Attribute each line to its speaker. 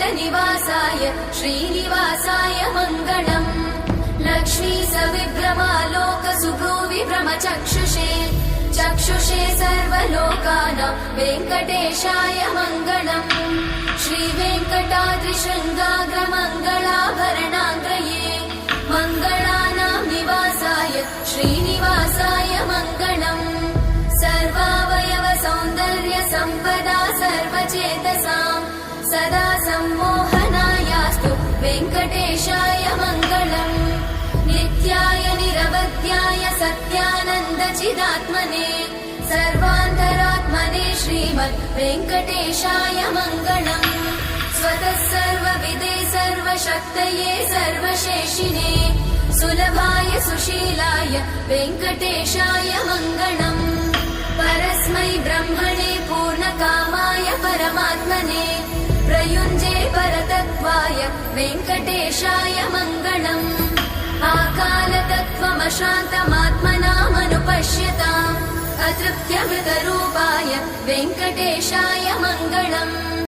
Speaker 1: वैकुण्ठनिवासाय श्रीनिवासाय मङ्गलम्। लक्ष्मी सविभ्रमालोकसुभ्रूविभ्रमचक्षुषे चक्षुषे सर्वलोकानां वेङ्कटेशाय मङ्गलम्। श्रीवेङ्कटाद्रिशृङ्गाग्रमङ्गलाभरणाङ्गये मङ्गलानां निवासाय श्रीनिवासाय मङ्गलम्। सर्वावयव सौन्दर्य सम्पदा सर्वचेतसां सदा सम्मोहनायास्तु वेङ्कटेशाय मङ्गलम्। नित्याय निरवध्याय सत्यानन्दचिदात्मने सर्वान्तरात्मने श्रीमद् वेङ्कटेशाय मङ्गलम्। स्वतः सर्वविदे सर्वशक्तये सर्वशेषिने सुलभाय सुशीलाय वेङ्कटेशाय मङ्गलम्। परस्मै ब्रह्मणे पूर्णकामाय परमात्मने प्रयुञ्जे परतत्त्वाय वेङ्कटेशाय मङ्गलम्। आकालतत्त्वमशान्तमात्मनामनुपश्यताम् अतृप्त्यमृतरूपाय वेङ्कटेशाय मङ्गलम्।